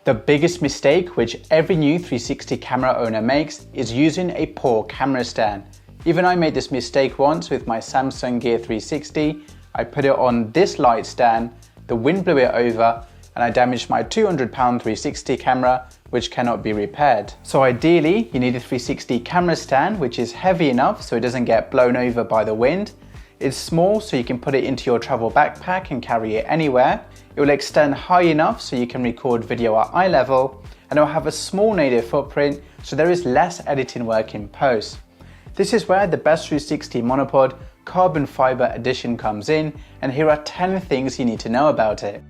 The biggest mistake which every new 360 camera owner makes is using a poor camera stand. Even I made this mistake once with my Samsung Gear 360. I put it on this light stand, the wind blew it over, and I damaged my £200 360 camera, which cannot be repaired. So ideally, you need a 360 camera stand which is heavy enough so it doesn't get blown over by the wind. It's small so you can put it into your travel backpack and carry it anywhere. It will extend high enough so you can record video at eye level, and it will have a small native footprint so there is less editing work in post. This is where the Best360 Monopod Carbon Fiber Edition comes in, and here are 10 things you need to know about it.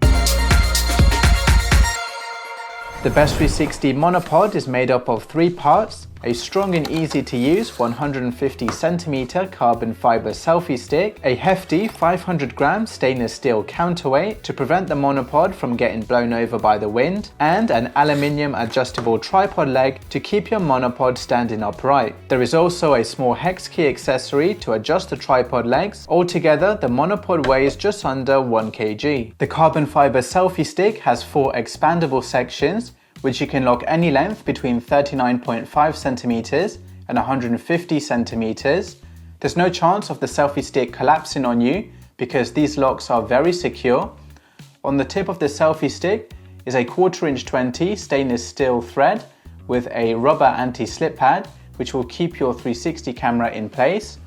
The Best360 Monopod is made up of 3 parts: a strong and easy to use 150cm carbon fiber selfie stick, a hefty 500g stainless steel counterweight to prevent the monopod from getting blown over by the wind, and an aluminium adjustable tripod leg to keep your monopod standing upright. There is also a small hex key accessory to adjust the tripod legs. Altogether, the monopod weighs just under 1 kg. The carbon fiber selfie stick has 4 expandable sections which you can lock any length between 39.5cm and 150cm. There's no chance of the selfie stick collapsing on you because these locks are very secure. On the tip of the selfie stick is a 1/4" 20 stainless steel thread with a rubber anti-slip pad which will keep your 360 camera in place.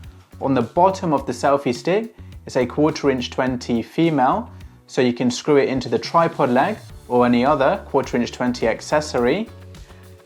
On the bottom of the selfie stick is a 1/4" 20 female, so you can screw it into the tripod leg or any other 1/4" 20 accessory.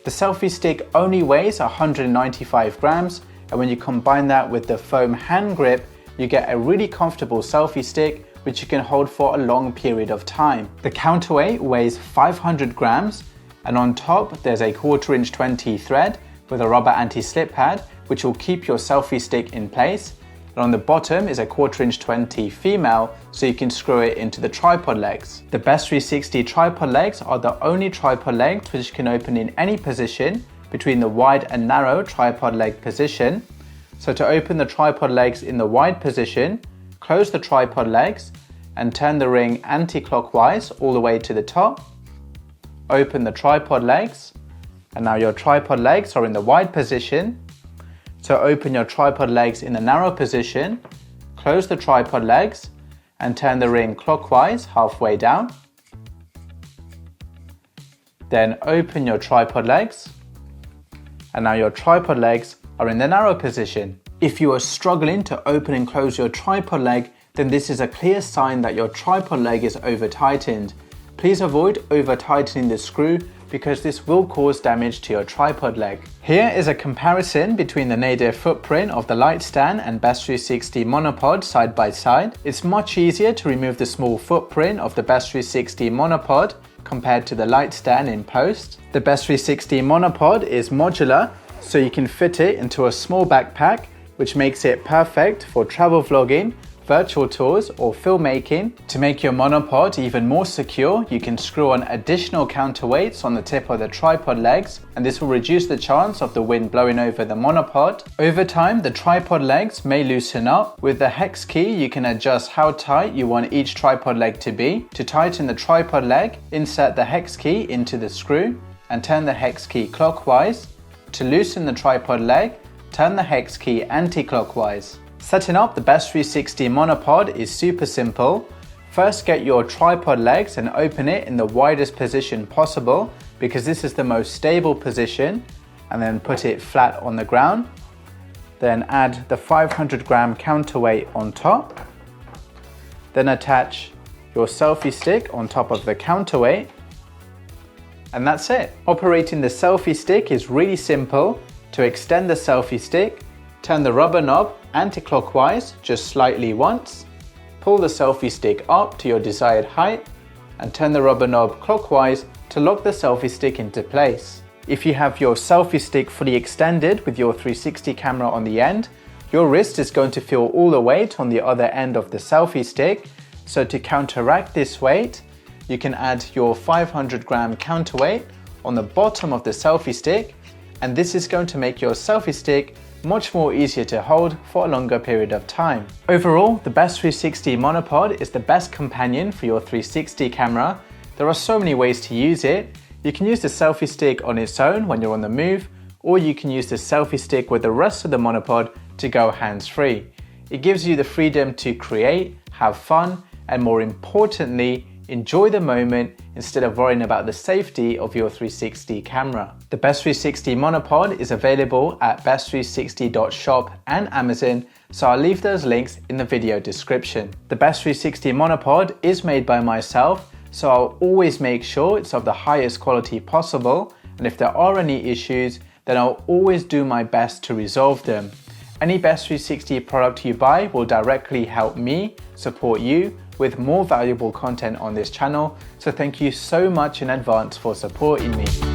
The selfie stick only weighs 195 grams, and when you combine that with the foam hand grip, you get a really comfortable selfie stick which you can hold for a long period of time. The counterweight weighs 500 grams, and on top there's a 1/4" 20 thread with a rubber anti-slip pad which will keep your selfie stick in place. And on the bottom is a 1/4" 20 female, so you can screw it into the tripod legs. The Best360 tripod legs are the only tripod legs which you can open in any position between the wide and narrow tripod leg position. So to open the tripod legs in the wide position, close the tripod legs and turn the ring anti-clockwise all the way to the top. Open the tripod legs, and now your tripod legs are in the wide position. So open your tripod legs in the narrow position, close the tripod legs and turn the ring clockwise halfway down. Then open your tripod legs, and now your tripod legs are in the narrow position. If you are struggling to open and close your tripod leg, then this is a clear sign that your tripod leg is over tightened. Please avoid over tightening the screw because this will cause damage to your tripod leg. Here is a comparison between the native footprint of the light stand and Best360 Monopod side by side. It's much easier to remove the small footprint of the Best360 Monopod compared to the light stand in post. The Best360 Monopod is modular, so you can fit it into a small backpack, which makes it perfect for travel vlogging, virtual tours or filmmaking. To make your monopod even more secure, you can screw on additional counterweights on the tip of the tripod legs, and this will reduce the chance of the wind blowing over the monopod. Over time, the tripod legs may loosen up. With the hex key, you can adjust how tight you want each tripod leg to be. To tighten the tripod leg, insert the hex key into the screw and turn the hex key clockwise. To loosen the tripod leg, turn the hex key anti-clockwise. Setting up the Best360 Monopod is super simple. First, get your tripod legs and open it in the widest position possible because this is the most stable position, and then put it flat on the ground. Then add the 500g counterweight on top. Then attach your selfie stick on top of the counterweight. And that's it. Operating the selfie stick is really simple. To extend the selfie stick, turn the rubber knob anti-clockwise just slightly once, pull the selfie stick up to your desired height, and turn the rubber knob clockwise to lock the selfie stick into place. If you have your selfie stick fully extended with your 360 camera on the end, your wrist is going to feel all the weight on the other end of the selfie stick. So to counteract this weight, you can add your 500g counterweight on the bottom of the selfie stick, and this is going to make your selfie stick much more easier to hold for a longer period of time. Overall, the Best360 Monopod is the best companion for your 360 camera. There are so many ways to use it. You can use the selfie stick on its own when you're on the move, or you can use the selfie stick with the rest of the monopod to go hands-free. It gives you the freedom to create, have fun, and more importantly, enjoy the moment instead of worrying about the safety of your 360 camera. The Best360 Monopod is available at best360.shop and Amazon, so I'll leave those links in the video description. The Best360 Monopod is made by myself, so I'll always make sure it's of the highest quality possible, and if there are any issues, then I'll always do my best to resolve them. Any Best360 product you buy will directly help me support you with more valuable content on this channel, so thank you so much in advance for supporting me.